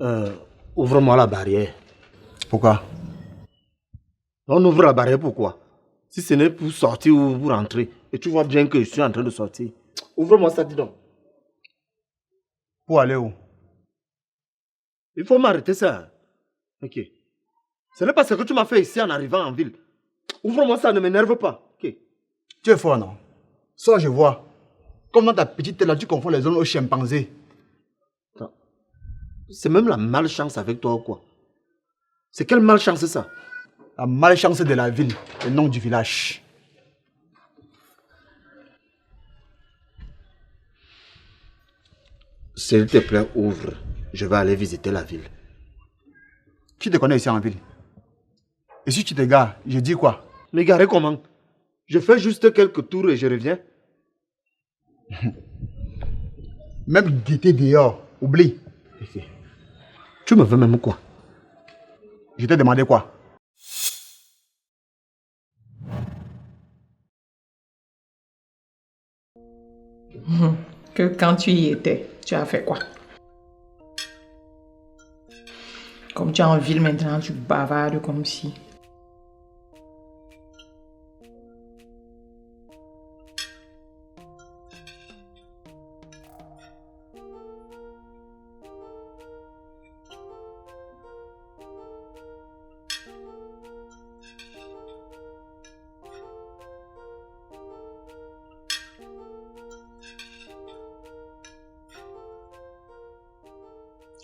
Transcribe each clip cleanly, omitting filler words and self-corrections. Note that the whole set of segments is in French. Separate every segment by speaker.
Speaker 1: Euh, Ouvre-moi la barrière.
Speaker 2: Pourquoi?
Speaker 1: On ouvre la barrière pourquoi? Si ce n'est pour sortir ou pour rentrer. Et tu vois bien que je suis en train de sortir. Ouvre-moi ça, dis donc.
Speaker 2: Pour aller où?
Speaker 1: Il faut m'arrêter ça. Ok. Ce n'est pas ce que tu m'as fait ici en arrivant en ville. Ouvre-moi ça, ne m'énerve pas. Ok.
Speaker 2: Tu es fort, non? Ça, je vois. Comme dans ta petite tête là, tu confonds les hommes aux chimpanzés.
Speaker 1: C'est même la malchance avec toi ou quoi? C'est quelle malchance ça?
Speaker 2: La malchance de la ville, le nom du village.
Speaker 1: S'il te plaît, ouvre. Je vais aller visiter la ville.
Speaker 2: Qui te connaît ici en ville? Et si tu te gares, je dis quoi?
Speaker 1: M'égarer comment? Je fais juste quelques tours et je reviens.
Speaker 2: Même guetter dehors, oublie.
Speaker 1: Okay. Tu me veux même quoi?
Speaker 2: Je t'ai demandé quoi?
Speaker 3: Que quand tu y étais, tu as fait quoi? Comme tu es en ville maintenant, tu bavardes comme si...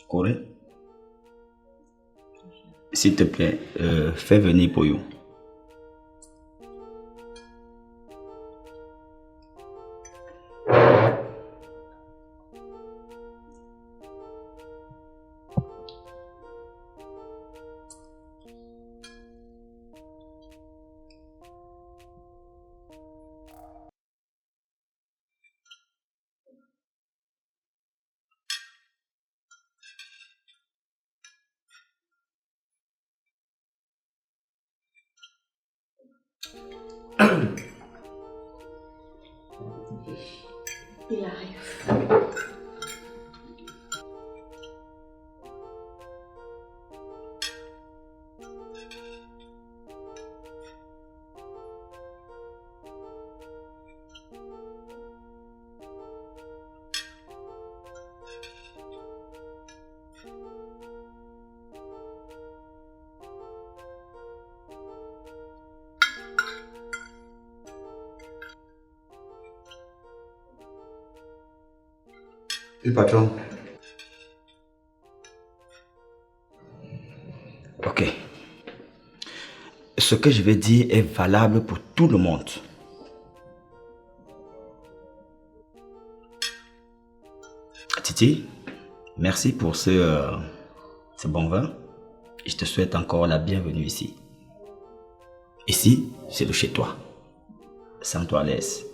Speaker 4: Corée, s'il te plaît, fais venir Poyo.
Speaker 3: Il arrive.
Speaker 2: Oui, patron.
Speaker 4: Ok. Ce que je vais dire est valable pour tout le monde. Titi, merci pour ce bon vin. Je te souhaite encore la bienvenue ici. Ici, c'est le chez toi. Sens-toi à l'aise.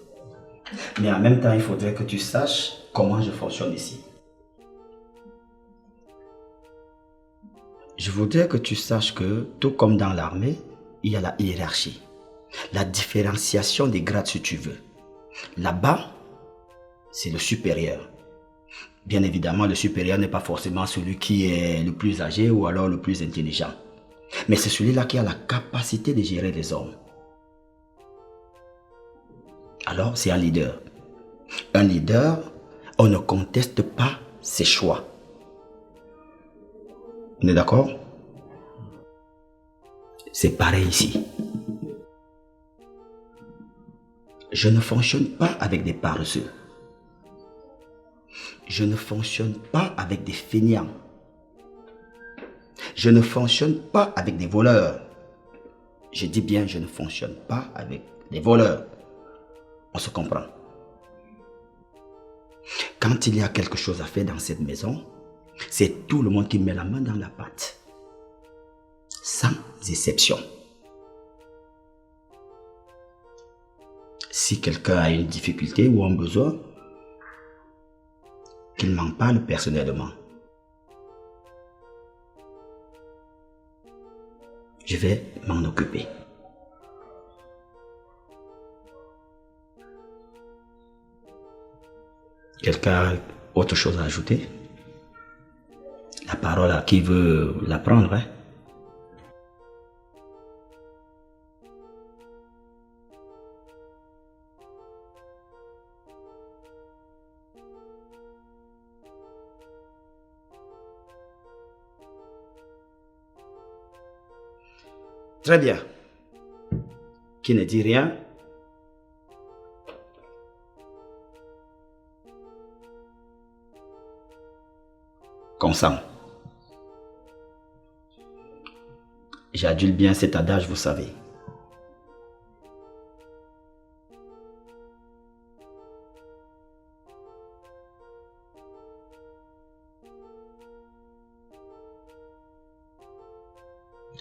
Speaker 4: Mais en même temps, il faudrait que tu saches comment je fonctionne ici. Je voudrais que tu saches que, tout comme dans l'armée, il y a la hiérarchie. La différenciation des grades si tu veux. Là-bas, c'est le supérieur. Bien évidemment, le supérieur n'est pas forcément celui qui est le plus âgé ou alors le plus intelligent. Mais c'est celui-là qui a la capacité de gérer les hommes. Alors, c'est un leader. Un leader, on ne conteste pas ses choix. On est d'accord? C'est pareil ici. Je ne fonctionne pas avec des paresseux. Je ne fonctionne pas avec des feignants. Je ne fonctionne pas avec des voleurs. Je dis bien, je ne fonctionne pas avec des voleurs. On se comprend. Quand il y a quelque chose à faire dans cette maison, c'est tout le monde qui met la main dans la pâte. Sans exception. Si quelqu'un a une difficulté ou un besoin, qu'il m'en parle personnellement. Je vais m'en occuper. Quelqu'un a autre chose à ajouter? La La parole à qui veut la prendre, hein? Très bien. Qui ne dit rien? Consent. J'adule bien cet adage, vous savez.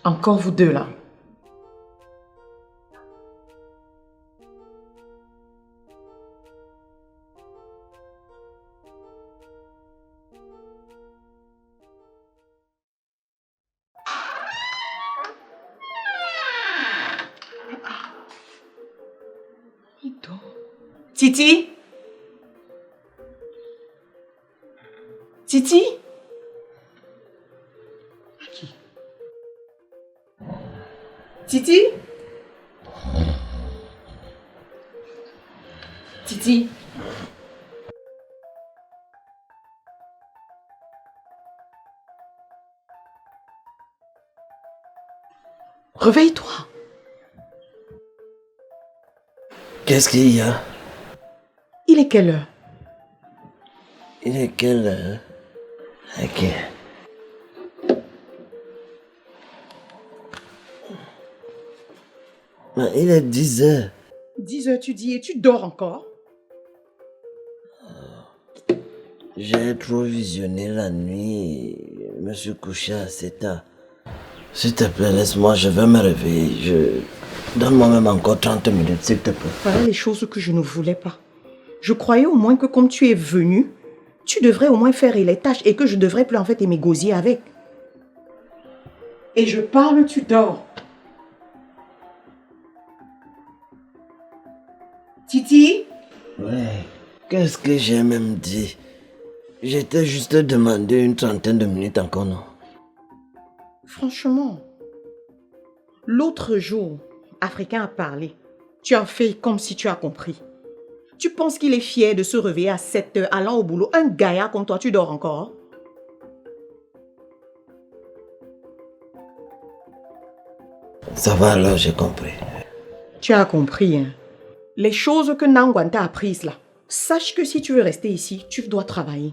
Speaker 3: Encore vous deux là. Titi? Titi? Titi? Titi? Réveille-toi.
Speaker 5: Qu'est-ce qu'il y a?
Speaker 3: Il est quelle heure?
Speaker 5: Il est quelle heure? Ok. Mais il est 10 heures.
Speaker 3: 10 heures tu dis et tu dors encore?
Speaker 5: J'ai trop visionné la nuit. Je me suis couché à 7 heures. S'il te plaît, laisse-moi, je vais me réveiller. Donne-moi même encore 30 minutes, s'il te plaît.
Speaker 3: Voilà les choses que je ne voulais pas. Je croyais au moins que comme tu es venu, tu devrais au moins faire les tâches et que je devrais plus en fait aimer gosier avec. Et je parle, tu dors. Titi?
Speaker 5: Ouais. Qu'est-ce que j'ai même dit? J'étais juste demandé une trentaine de minutes encore, non?
Speaker 3: Franchement, l'autre jour, Africain a parlé. Tu as fait comme si tu as compris. Tu penses qu'il est fier de se réveiller à 7 heures allant au boulot? Un gaillard comme toi, tu dors encore?
Speaker 5: Ça va alors, j'ai compris.
Speaker 3: Tu as compris, hein? Les choses que Nangwan t'a apprises là, sache que si tu veux rester ici, tu dois travailler.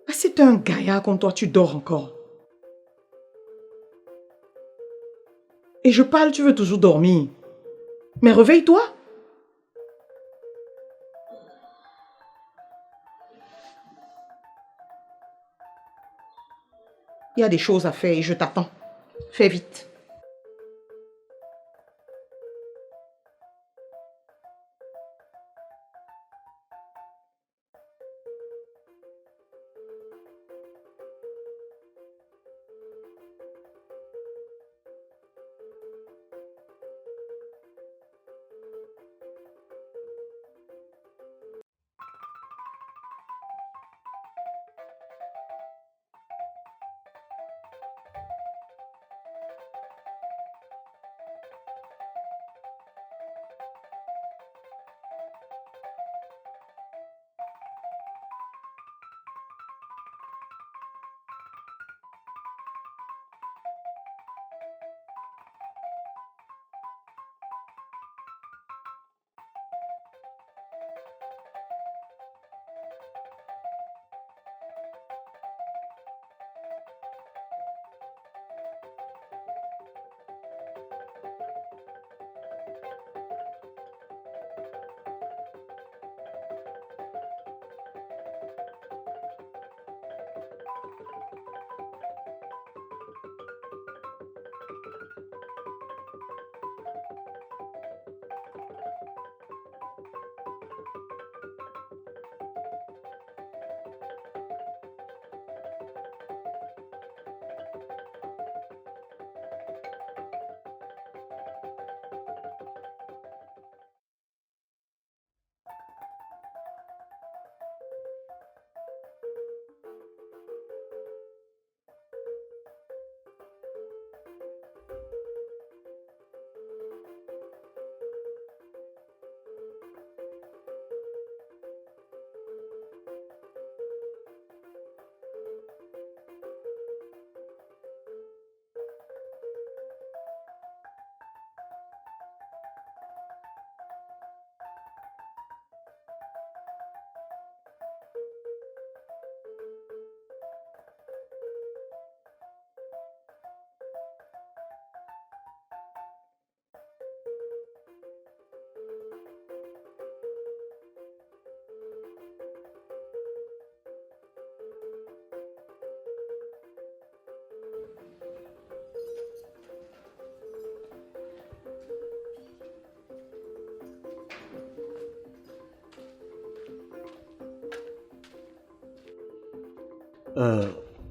Speaker 3: Ah, c'est un gaillard comme toi, tu dors encore. Et je parle, tu veux toujours dormir. Mais réveille-toi. Il y a des choses à faire et je t'attends. Fais vite.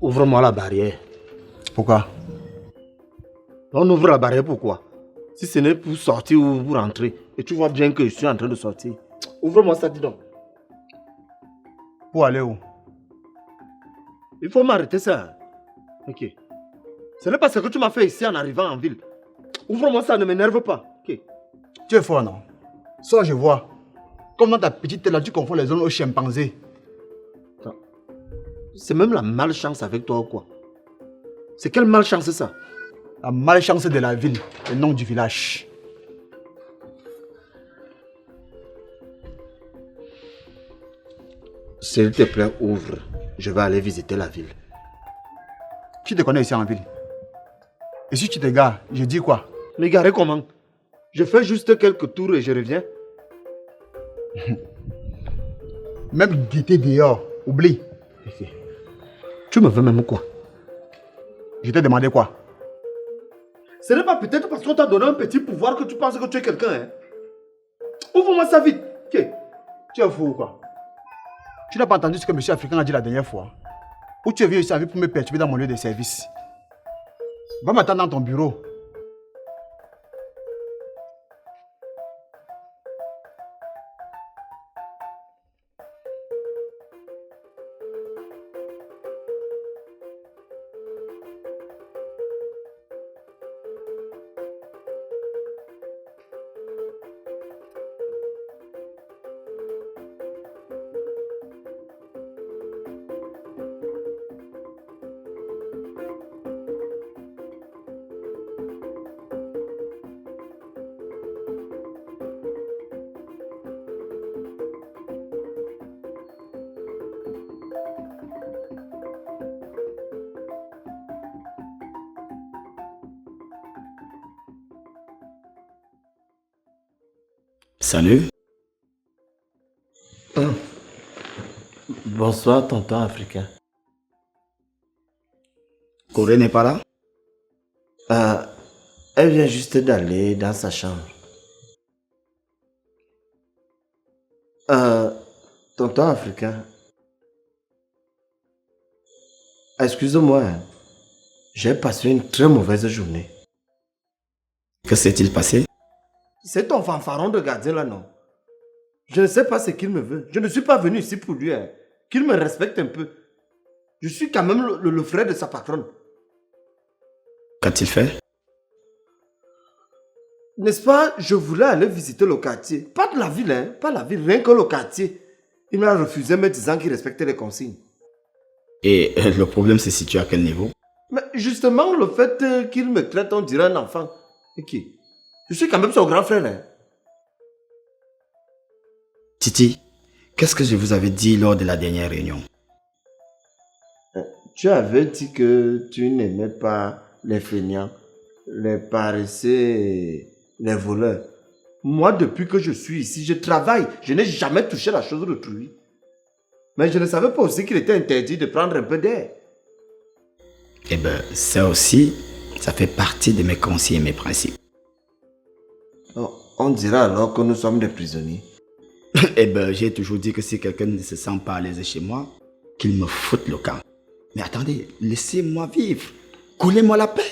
Speaker 1: Ouvre-moi la barrière.
Speaker 2: Pourquoi?
Speaker 1: On ouvre la barrière pourquoi? Si ce n'est pour sortir ou pour rentrer, et tu vois bien que je suis en train de sortir. Ouvre-moi ça, dis donc.
Speaker 2: Pour aller où?
Speaker 1: Il faut m'arrêter ça. Ok. Ce n'est pas ce que tu m'as fait ici en arrivant en ville. Ouvre-moi ça, ne m'énerve pas. Ok.
Speaker 2: Tu es fort, non? Ça, je vois. Comme dans ta petite tête là, tu confonds les zones aux chimpanzés.
Speaker 1: C'est même la malchance avec toi ou quoi? C'est quelle malchance ça?
Speaker 2: La malchance de la ville, le nom du village.
Speaker 1: S'il te plaît, ouvre. Je vais aller visiter la ville.
Speaker 2: Tu te connais ici en ville. Et si tu te gares, je dis quoi?
Speaker 1: Mais garer comment? Je fais juste quelques tours et je reviens.
Speaker 2: Même guetter dehors, oublie.
Speaker 1: Tu me veux même quoi?
Speaker 2: Je t'ai demandé quoi?
Speaker 1: Ce n'est pas peut-être parce qu'on t'a donné un petit pouvoir que tu penses que tu es quelqu'un, hein? Ouvre-moi ça vite. Ok.
Speaker 2: Tu es fou ou quoi? Tu n'as pas entendu ce que monsieur Africain a dit la dernière fois? Ou tu es venu ici en ville pour me perturber dans mon lieu de service? Va m'attendre dans ton bureau.
Speaker 4: Salut.
Speaker 5: Bonsoir, tonton africain.
Speaker 4: Corée n'est pas là?
Speaker 5: Elle vient juste d'aller dans sa chambre. Tonton africain. Excusez-moi, hein. J'ai passé une très mauvaise journée.
Speaker 4: Que s'est-il passé?
Speaker 1: C'est ton fanfaron de gardien là, non? Je ne sais pas ce qu'il me veut. Je ne suis pas venu ici pour lui, hein. Qu'il me respecte un peu. Je suis quand même le frère de sa patronne.
Speaker 4: Qu'a-t-il fait?
Speaker 1: N'est-ce pas, je voulais aller visiter le quartier. Pas de la ville, hein. Pas la ville, rien que le quartier. Il m'a refusé me disant qu'il respectait les consignes.
Speaker 4: Et le problème se situe à quel niveau?
Speaker 1: Mais justement, le fait qu'il me traite, on dirait un enfant. Ok. Je suis quand même son grand frère, hein.
Speaker 4: Titi, qu'est-ce que je vous avais dit lors de la dernière réunion?
Speaker 5: Tu avais dit que tu n'aimais pas les feignants, les paresseux et les voleurs.
Speaker 1: Moi, depuis que je suis ici, je travaille. Je n'ai jamais touché la chose d'autrui. Mais je ne savais pas aussi qu'il était interdit de prendre un peu d'air.
Speaker 4: Eh bien, ça aussi, ça fait partie de mes conseils et mes principes.
Speaker 5: On dira alors que nous sommes des prisonniers.
Speaker 4: Eh bien, j'ai toujours dit que si quelqu'un ne se sent pas à l'aise chez moi, qu'il me foute le camp. Mais attendez, laissez-moi vivre. Coulez-moi la paix.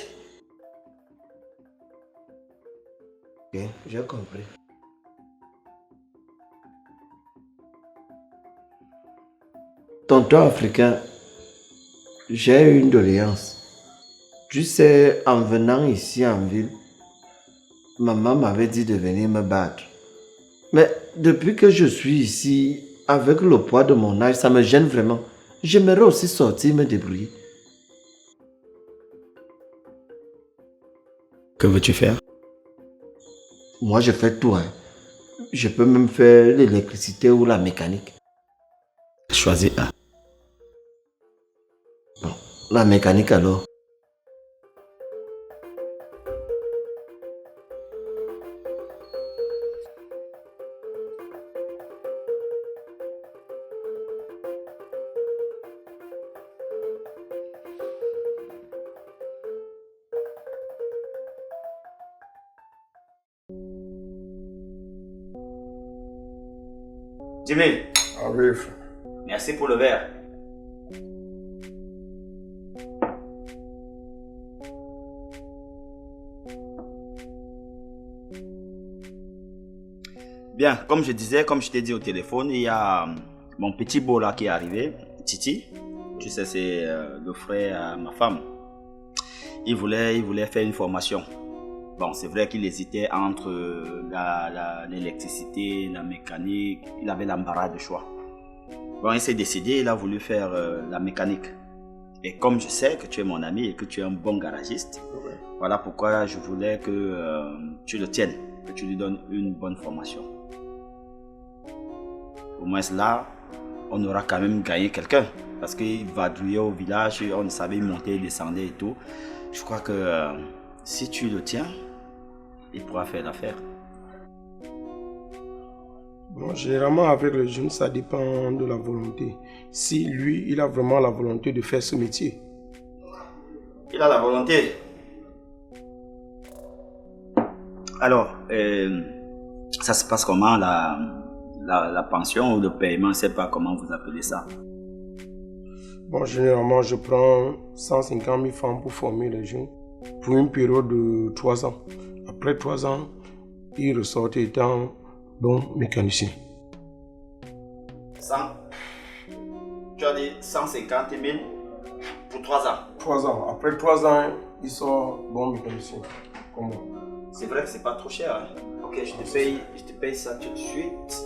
Speaker 5: Ok, j'ai compris. Tonton africain, j'ai une doléance. Tu sais, en venant ici en ville, maman m'avait dit de venir me battre. Mais depuis que je suis ici, avec le poids de mon âge, ça me gêne vraiment. J'aimerais aussi sortir, me débrouiller.
Speaker 4: Que veux-tu faire?
Speaker 5: Moi, je fais tout, hein. Je peux même faire l'électricité ou la mécanique.
Speaker 4: Choisis un.
Speaker 5: Bon, la mécanique alors.
Speaker 4: Jimmy,
Speaker 2: Ah oui, frère.
Speaker 4: merci pour le verre. Bien, comme je disais, comme je t'ai dit au téléphone, il y a mon petit beau là qui est arrivé, Titi. Tu sais, c'est le frère à ma femme. Il voulait faire une formation. Bon, c'est vrai qu'il hésitait entre l'électricité, la mécanique. Il avait l'embarras de choix. Bon, il s'est décidé, il a voulu faire la mécanique. Et comme je sais que tu es mon ami et que tu es un bon garagiste, voilà pourquoi je voulais que tu le tiennes, que tu lui donnes une bonne formation. Au moins là, on aura quand même gagné quelqu'un. Parce qu'il vadrouillait au village, on savait monter, descendre et tout. Je crois que si tu le tiens, il pourra faire l'affaire.
Speaker 6: Bon, généralement, avec les jeunes, ça dépend de la volonté. Si lui, il a vraiment la volonté de faire ce métier.
Speaker 4: Il a la volonté. Alors, ça se passe comment la pension ou le paiement, je ne sais pas comment vous appelez ça.
Speaker 6: Bon, généralement, je prends 150 000 francs pour former les jeunes pour une période de 3 ans. Après 3 ans, ils ressortent étant bon mécanicien.
Speaker 4: 100. Tu as dit 150 000 pour 3 ans.
Speaker 6: 3 ans. Après 3 ans, ils sont bons mécaniciens. Comme moi.
Speaker 4: C'est vrai que c'est pas trop cher. Hein? Ok, je te paye ça tout de suite.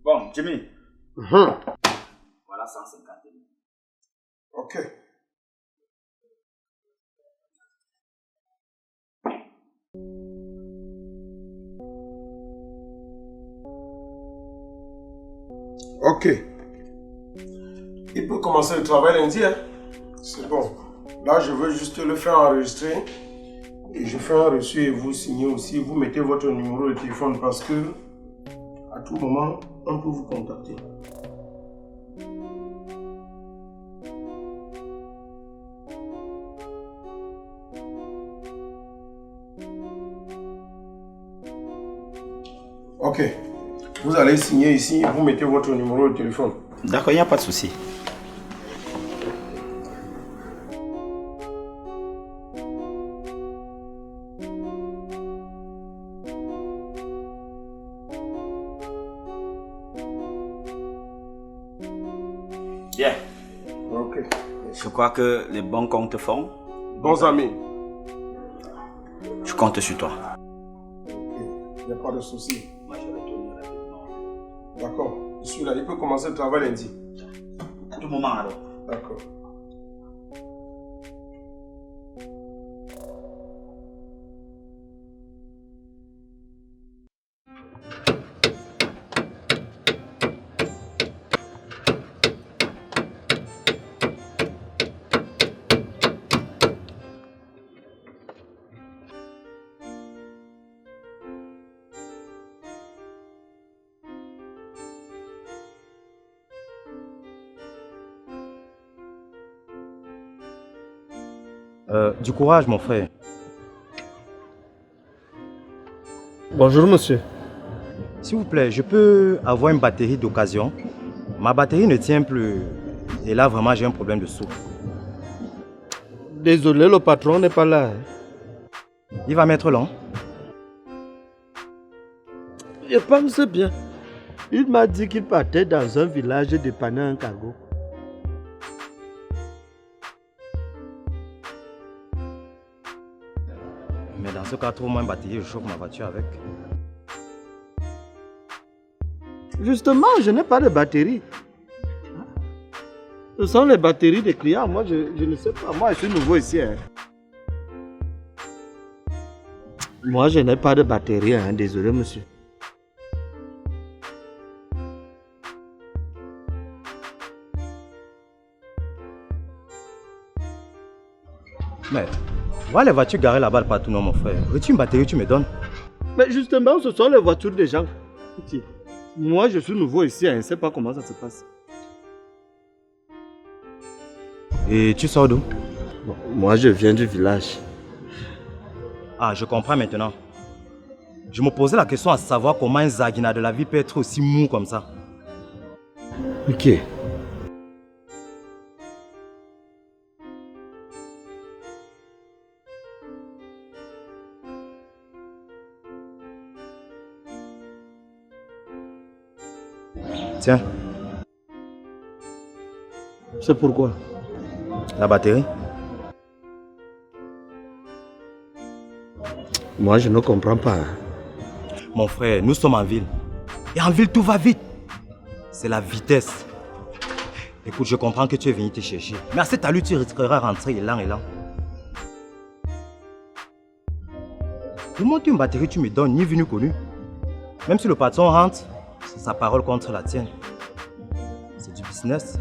Speaker 4: Bon, Jimmy. Voilà 150 000.
Speaker 6: Ok. Ok. Il peut commencer le travail lundi, hein? C'est bon. Là, je veux juste le faire enregistrer. Et je fais un reçu et vous signez aussi. Vous mettez votre numéro de téléphone parce que à tout moment, on peut vous contacter. Ok. Vous allez signer ici, vous mettez votre numéro de téléphone.
Speaker 4: D'accord, il n'y a pas de souci. Bien.
Speaker 6: Ok.
Speaker 4: Je crois que les bons comptes font.
Speaker 6: Bons amis.
Speaker 4: Je compte sur toi.
Speaker 6: Il n'y a pas de souci.
Speaker 4: Moi, je retourne rapidement.
Speaker 6: D'accord. Je suis là. Il peut commencer le travail lundi.
Speaker 4: À tout moment alors.
Speaker 6: D'accord.
Speaker 7: Du courage, mon frère.
Speaker 8: Bonjour, monsieur.
Speaker 7: S'il vous plaît, je peux avoir une batterie d'occasion? Ma batterie ne tient plus. Et là, vraiment, j'ai un problème de souffle.
Speaker 8: Désolé, le patron n'est pas là.
Speaker 7: Il va mettre long.
Speaker 8: Je pense bien. Il m'a dit qu'il partait dans un village dépanner un cargo.
Speaker 7: Mais dans ce cas, trouve-moi une batterie, je chauffe ma voiture avec.
Speaker 8: Justement, je n'ai pas de batterie. Ce sont les batteries des clients. Moi, je ne sais pas. Moi, je suis nouveau ici. Hein. Moi, je n'ai pas de batterie. Hein. Désolé, monsieur.
Speaker 7: Mais, voilà les voitures garées là-bas partout, non, mon frère. Veux-tu une batterie, tu me donnes?
Speaker 8: Mais justement, ce sont les voitures des gens. Écoutez, moi, je suis nouveau ici, hein, je ne sais pas comment ça se passe.
Speaker 7: Et tu sors d'où?
Speaker 8: Bon, moi, je viens du village.
Speaker 7: Ah, je comprends maintenant. Je me posais la question à savoir comment un Zagina de la vie peut être aussi mou comme ça.
Speaker 8: Ok.
Speaker 7: Tiens,
Speaker 8: C'est pourquoi?
Speaker 7: la batterie.
Speaker 8: Moi, je ne comprends pas. Hein.
Speaker 7: Mon frère, nous sommes en ville. Et en ville, tout va vite. C'est la vitesse. Écoute, je comprends que tu es venu te chercher. Mais à cette allure, tu risqueras de rentrer élan. Pour monter une batterie, tu me donnes ni vu ni connu. Même si le patron rentre, c'est sa parole contre la tienne. C'est du business.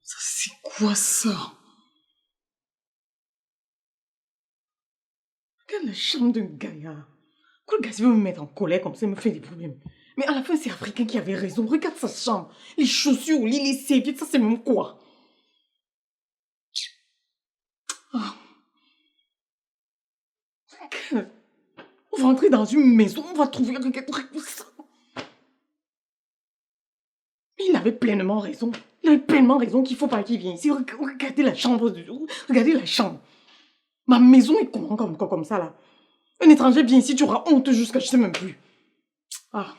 Speaker 3: C'est quoi ça? Regarde la chambre d'un gaillard. Pourquoi le gars veut me mettre en colère comme ça, il me fait des problèmes? Mais à la fin, c'est Africain qui avait raison. Regarde sa chambre. Les chaussures au lit, les serviettes, ça c'est même quoi? Ah. On va entrer dans une maison, on va trouver... Regarde ça. Il avait pleinement raison. Il avait pleinement raison qu'il ne faut pas qu'il vienne ici. Regardez la chambre. Regardez la chambre. Ma maison est comment comme ça là? Un étranger vient ici, tu auras honte jusqu'à je sais même plus. Ah.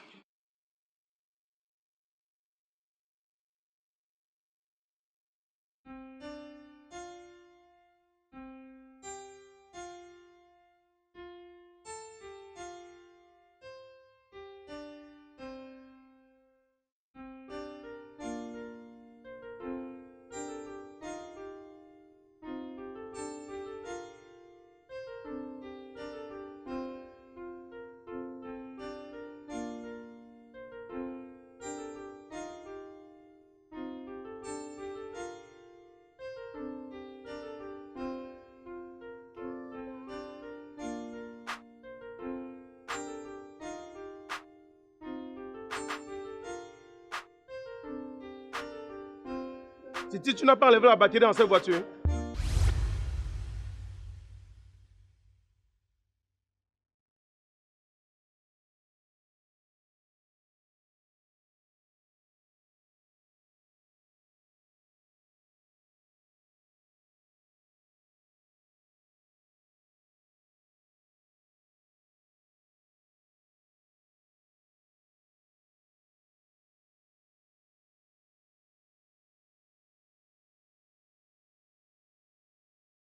Speaker 6: Titi, tu n'as pas enlevé la batterie dans cette voiture.